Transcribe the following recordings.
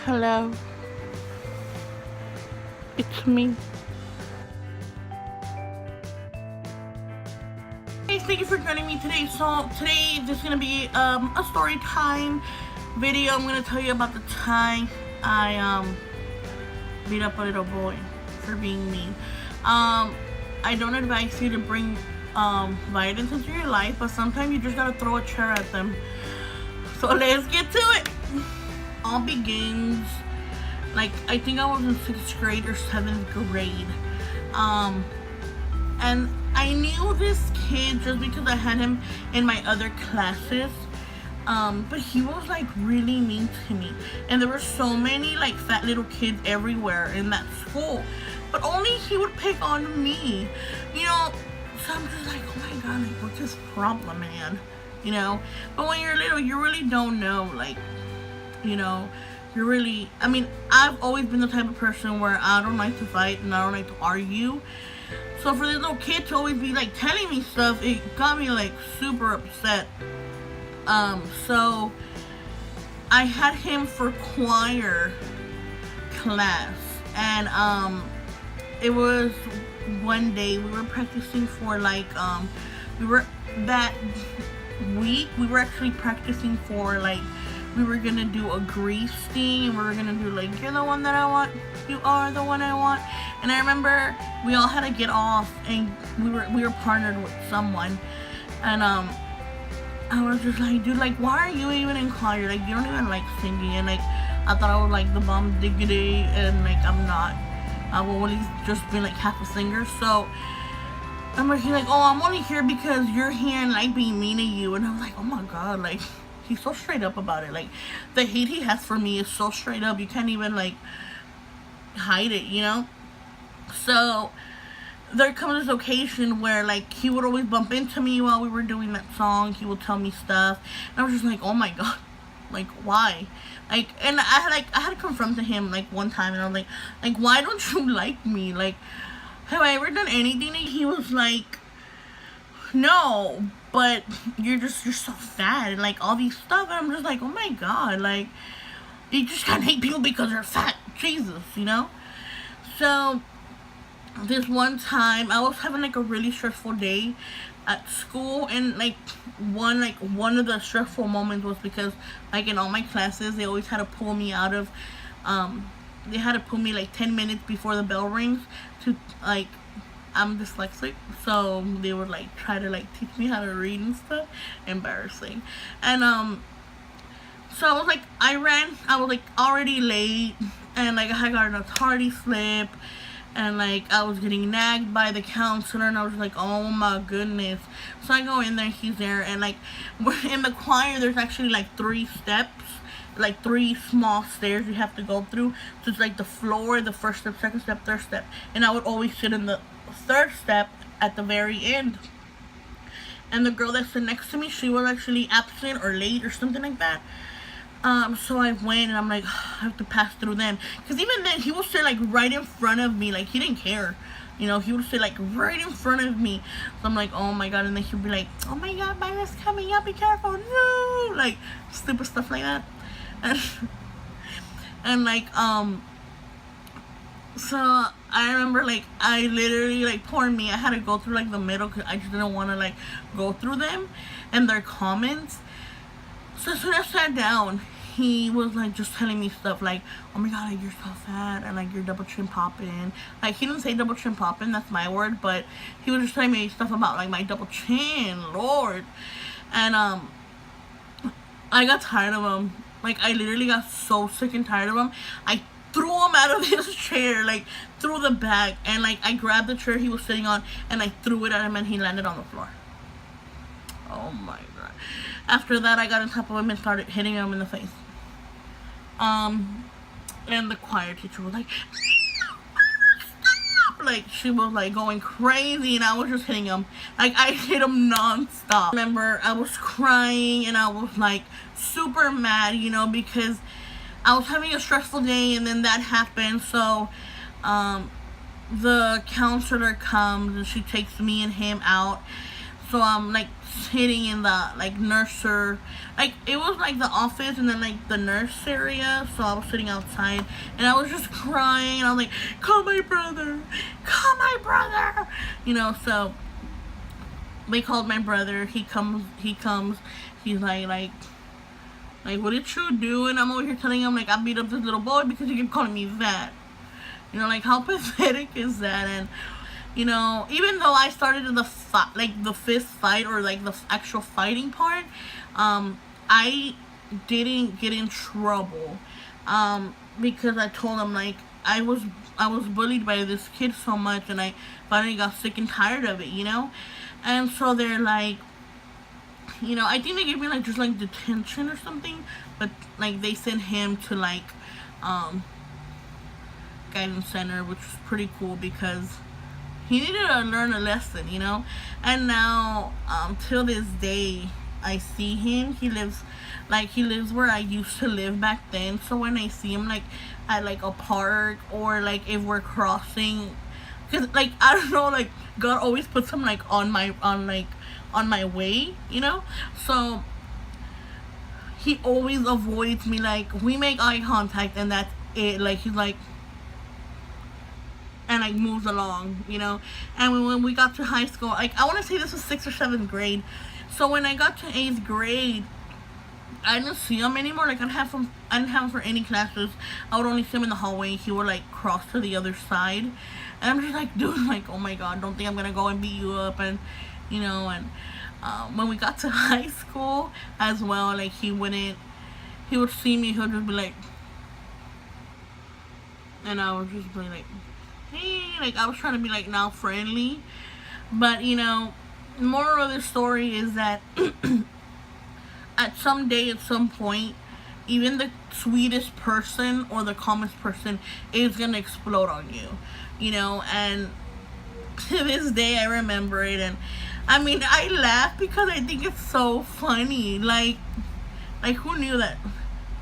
Hello, it's me. Hey, thank you for joining me today. So today this is gonna be a story time video. I'm gonna tell you about the time I beat up a little boy for being mean. I don't advise you to bring violence into your life, but sometimes you just gotta throw a chair at them. So let's get to it. All begins, like, I think I was in 6th grade or 7th grade. And I knew this kid just because I had him in my other classes. But he was like really mean to me. And there were so many like fat little kids everywhere in that school. But only he would pick on me. You know, so I'm just like, oh my god, like, what's his problem, man? You know? But when you're little, you really don't know, like, you know, you're really, I mean, I've always been the type of person where I don't like to fight and I don't like to argue. So for this little kid to always be like telling me stuff, it got me like super upset. So I had him for choir class, and it was one day we were practicing for like we were that week we were actually practicing for like, we were gonna do a grease thing, and we were gonna do like, you're the one that I want, you are the one I want. And I remember we all had to get off, and we were partnered with someone, and I was just like, dude, like, why are you even in choir? Like, you don't even like singing. And like, I thought I was like the bomb diggity, and like, I'm not. I will at least just be like half a singer. So I'm like, he's like, oh, I'm only here because you're here and like being mean to you. And I'm like, oh my god, like, he's so straight up about it. Like, the hate he has for me is so straight up. You can't even like hide it, you know? So there comes this occasion where like he would always bump into me while we were doing that song. He would tell me stuff, and I was just like, oh my god, like, why? Like, and I had to confront him like one time, and I was like, why don't you like me? Like, have I ever done anything? And he was like, no, but you're so fat and like all these stuff. And I'm just like, oh my god, like, you just can't hate people because they're fat. Jesus, you know? So this one time I was having like a really stressful day at school, and like one of the stressful moments was because like in all my classes they always had to pull me out of they had to pull me like 10 minutes before the bell rings to like, I'm dyslexic, so they would like try to like teach me how to read and stuff. Embarrassing. And so I was like, I was like already late, and like I got a tardy slip, and like I was getting nagged by the counselor, and I was like, oh my goodness. So I go in there, he's there, and like in the choir there's actually like 3 steps, like 3 small stairs you have to go through. So it's like the floor, the first step, second step, third step, and I would always sit in the 3rd step at the very end. And the girl that sat next to me, she was actually absent or late or something like that. So I went, and I'm like, I have to pass through them. Because even then, he would sit like right in front of me. Like, he didn't care. You know, he would sit like right in front of me. So I'm like, oh my god. And then he'd be like, oh my god, Myra's coming up, be careful. No! Like, stupid stuff like that. And like, so I remember like, I literally, like, poor me, I had to go through like the middle because I just didn't want to like go through them and their comments. So as soon as I sat down, he was like just telling me stuff like, oh my god, like, you're so fat, and like you're double chin popping. Like, he didn't say double chin popping, that's my word, but he was just telling me stuff about like my double chin, Lord. And I got tired of him. Like, I literally got so sick and tired of him. I threw him out of his chair, like through the back, and like I grabbed the chair he was sitting on and I threw it at him, and he landed on the floor. Oh my god. After that, I got on top of him and started hitting him in the face. And the choir teacher was like, stop! Like, she was like going crazy, and I was just hitting him. Like, I hit him non-stop. Remember, I was crying, and I was like super mad, you know, because I was having a stressful day, and then that happened. So the counselor comes, and she takes me and him out. So I'm like sitting in the like nurser, like it was like the office and then like the nurse area. So I was sitting outside and I was just crying. And I was like, call my brother, call my brother, you know. So they called my brother. He comes. He's like, what did you do? And I'm over here telling him like I beat up this little boy because he kept calling me that. You know, like how pathetic is that? And you know, even though I started in the the fist fight or like the actual fighting part, I didn't get in trouble, because I told him like I was bullied by this kid so much, and I finally got sick and tired of it, you know. And so they're like, you know, I think they gave me like just like detention or something, but like they sent him to like guidance center, which was pretty cool because he needed to learn a lesson, you know. And now till this day I see him. He lives where I used to live back then. So when I see him like at like a park, or like if we're crossing, because like I don't know, like God always puts him like on my way, you know. So he always avoids me. Like we make eye contact and that's it. Like he's like, and like moves along, you know. And when we got to high school, like I want to say this was 6th or 7th grade. So when I got to 8th grade, I didn't see him anymore. Like I didn't have him for any classes. I would only see him in the hallway. He would like cross to the other side, and I'm just like, dude, like, oh my God, don't think I'm gonna go and beat you up, and you know. And when we got to high school as well, like he would see me, he would just be like, and I would just be like, hey, like I was trying to be like now friendly, but you know, moral of the story is that at some point, even the sweetest person or the calmest person is gonna explode on you, you know. And to this day I remember it, and I mean I laugh because I think it's so funny. Like who knew that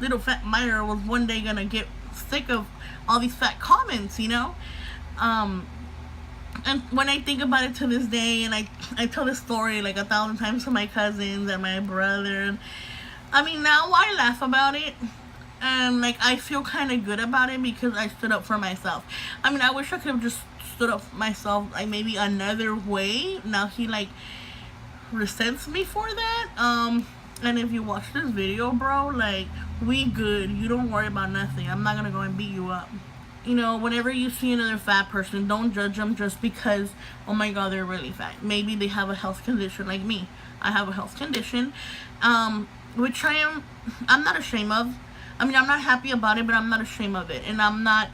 little fat Myra was one day gonna get sick of all these fat comments, you know. And when I think about it to this day, and I tell this story like 1,000 times to my cousins and my brother, and I mean now I laugh about it, and like I feel kind of good about it because I stood up for myself. I mean I wish I could have just stood up for myself like maybe another way. Now he like resents me for that. And if you watch this video, bro, like we good. You don't worry about nothing. I'm not gonna go and beat you up. You know, whenever you see another fat person, don't judge them just because, oh my God, they're really fat. Maybe they have a health condition like me. I have a health condition, which I'm not ashamed of. I mean, I'm not happy about it, but I'm not ashamed of it. And I'm not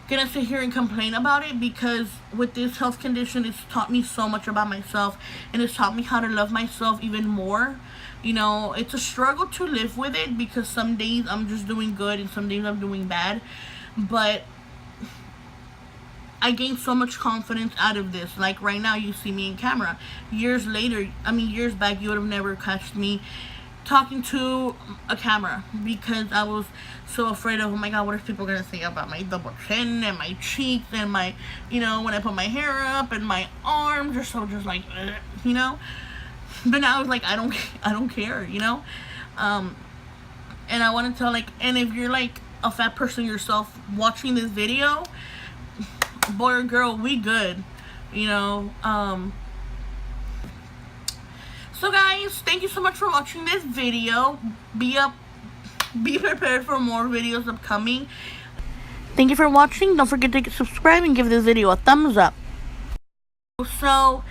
gonna sit here and complain about it, because with this health condition, it's taught me so much about myself, and it's taught me how to love myself even more. You know, it's a struggle to live with it because some days I'm just doing good and some days I'm doing bad. But I gained so much confidence out of this. Like right now, you see me in camera. Years back, you would have never catched me talking to a camera because I was so afraid of, oh my God, what are people gonna say about my double chin and my cheeks and my, you know, when I put my hair up and my arms are so just like, you know. But now it's like I don't care, you know. And I want to tell, like, and if you're like a fat person yourself watching this video, boy or girl, we good, you know. So guys, thank you so much for watching this video. Be prepared for more videos upcoming. Thank you for watching. Don't forget to subscribe and give this video a thumbs up. So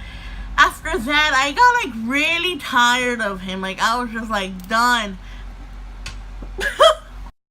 after that, I got like really tired of him. Like I was just like done.